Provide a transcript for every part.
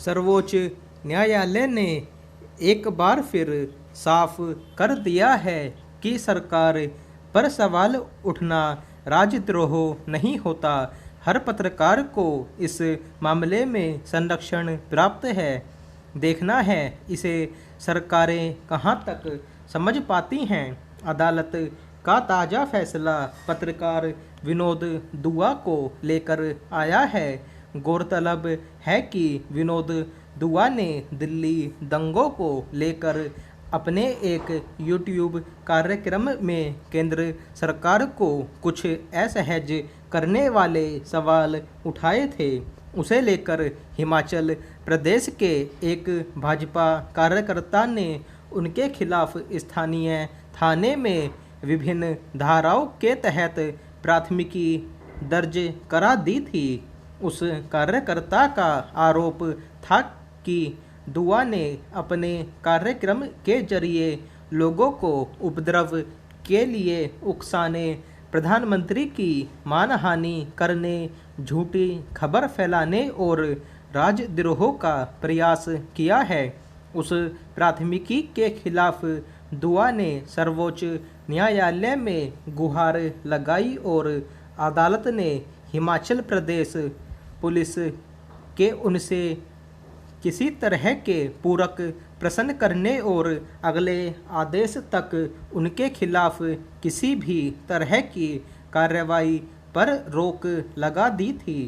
सर्वोच्च न्यायालय ने एक बार फिर साफ कर दिया है कि सरकार पर सवाल उठना राजद्रोह नहीं होता। हर पत्रकार को इस मामले में संरक्षण प्राप्त है। देखना है इसे सरकारें कहां तक समझ पाती हैं। अदालत का ताज़ा फैसला पत्रकार विनोद दुआ को लेकर आया है। गौरतलब है कि विनोद दुआ ने दिल्ली दंगों को लेकर अपने एक यूट्यूब कार्यक्रम में केंद्र सरकार को कुछ असहज करने वाले सवाल उठाए थे। उसे लेकर हिमाचल प्रदेश के एक भाजपा कार्यकर्ता ने उनके खिलाफ स्थानीय थाने में विभिन्न धाराओं के तहत प्राथमिकी दर्ज करा दी थी। उस कार्यकर्ता का आरोप था कि दुआ ने अपने कार्यक्रम के जरिए लोगों को उपद्रव के लिए उकसाने, प्रधानमंत्री की मानहानि करने, झूठी खबर फैलाने और राजद्रोह का प्रयास किया है। उस प्राथमिकी के खिलाफ दुआ ने सर्वोच्च न्यायालय में गुहार लगाई और अदालत ने हिमाचल प्रदेश पुलिस के उनसे किसी तरह के पूरक प्रश्न करने और अगले आदेश तक उनके खिलाफ किसी भी तरह की कार्रवाई पर रोक लगा दी थी।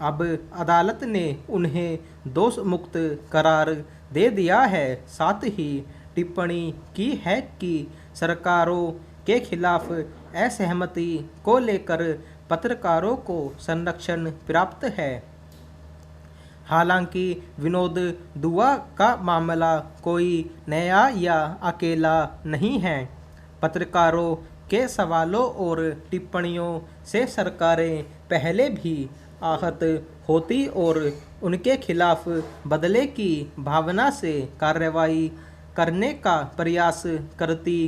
अब अदालत ने उन्हें दोष मुक्त करार दे दिया है। साथ ही टिप्पणी की है कि सरकारों के खिलाफ असहमति को लेकर पत्रकारों को संरक्षण प्राप्त है। हालांकि विनोद दुआ का मामला कोई नया या अकेला नहीं है। पत्रकारों के सवालों और टिप्पणियों से सरकारें पहले भी आहत होती और उनके खिलाफ बदले की भावना से कार्रवाई करने का प्रयास करती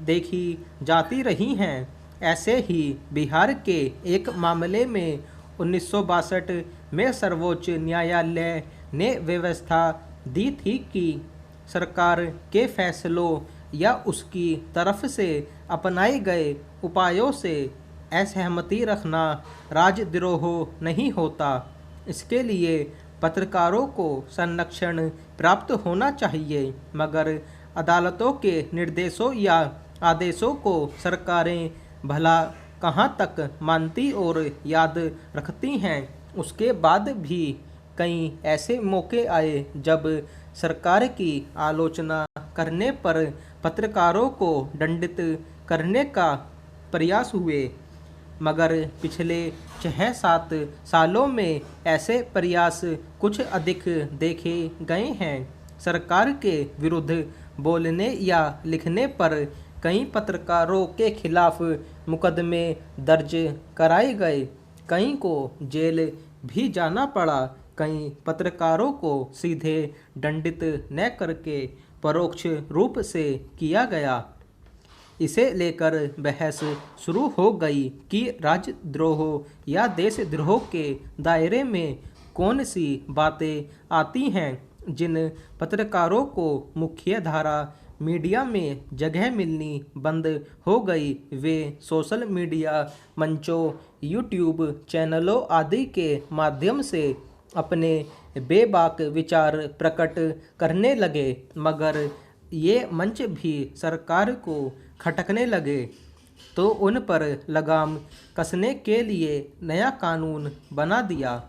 देखी जाती रही हैं। ऐसे ही बिहार के एक मामले में 1962 में सर्वोच्च न्यायालय ने व्यवस्था दी थी कि सरकार के फैसलों या उसकी तरफ से अपनाए गए उपायों से असहमति रखना राजद्रोह नहीं होता। इसके लिए पत्रकारों को संरक्षण प्राप्त होना चाहिए, मगर अदालतों के निर्देशों या आदेशों को सरकारें भला कहां तक मानती और याद रखती हैं। उसके बाद भी कई ऐसे मौके आए जब सरकार की आलोचना करने पर पत्रकारों को दंडित करने का प्रयास हुए, मगर पिछले 6-7 सालों में ऐसे प्रयास कुछ अधिक देखे गए हैं। सरकार के विरुद्ध बोलने या लिखने पर कई पत्रकारों के खिलाफ मुकदमे दर्ज कराए गए, कई को जेल भी जाना पड़ा। कई पत्रकारों को सीधे दंडित न करके परोक्ष रूप से किया गया। इसे लेकर बहस शुरू हो गई कि राजद्रोह या देशद्रोह के दायरे में कौन सी बातें आती हैं। जिन पत्रकारों को मुख्य धारा मीडिया में जगह मिलनी बंद हो गई, वे सोशल मीडिया मंचों, यूट्यूब चैनलों आदि के माध्यम से अपने बेबाक विचार प्रकट करने लगे, मगर ये मंच भी सरकार को खटकने लगे तो उन पर लगाम कसने के लिए नया कानून बना दिया।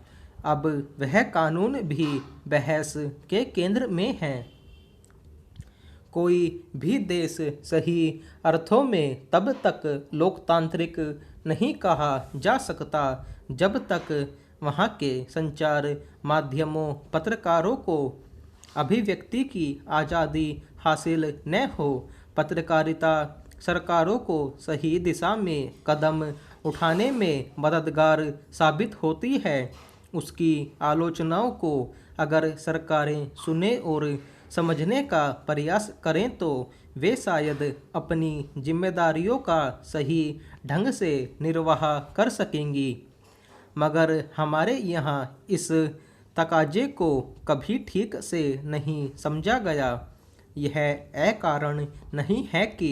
अब वह कानून भी बहस के केंद्र में है। कोई भी देश सही अर्थों में तब तक लोकतांत्रिक नहीं कहा जा सकता जब तक वहाँ के संचार माध्यमों, पत्रकारों को अभिव्यक्ति की आज़ादी हासिल न हो। पत्रकारिता सरकारों को सही दिशा में कदम उठाने में मददगार साबित होती है। उसकी आलोचनाओं को अगर सरकारें सुने और समझने का प्रयास करें तो वे शायद अपनी जिम्मेदारियों का सही ढंग से निर्वाह कर सकेंगी। मगर हमारे यहाँ इस तकाजे को कभी ठीक से नहीं समझा गया। यह अकारण नहीं है कि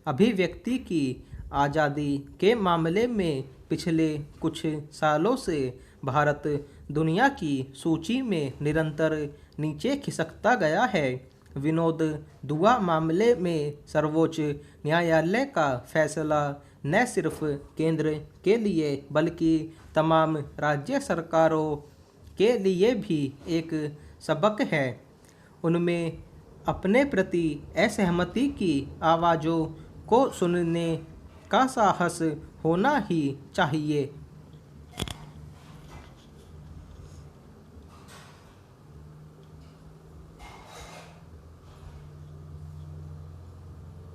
अभिव्यक्ति की आज़ादी के मामले में पिछले कुछ सालों से भारत दुनिया की सूची में निरंतर नीचे खिसकता गया है। विनोद दुआ मामले में सर्वोच्च न्यायालय का फैसला न सिर्फ केंद्र के लिए बल्कि तमाम राज्य सरकारों के लिए भी एक सबक है। उनमें अपने प्रति असहमति की आवाज़ों को सुनने का साहस होना ही चाहिए।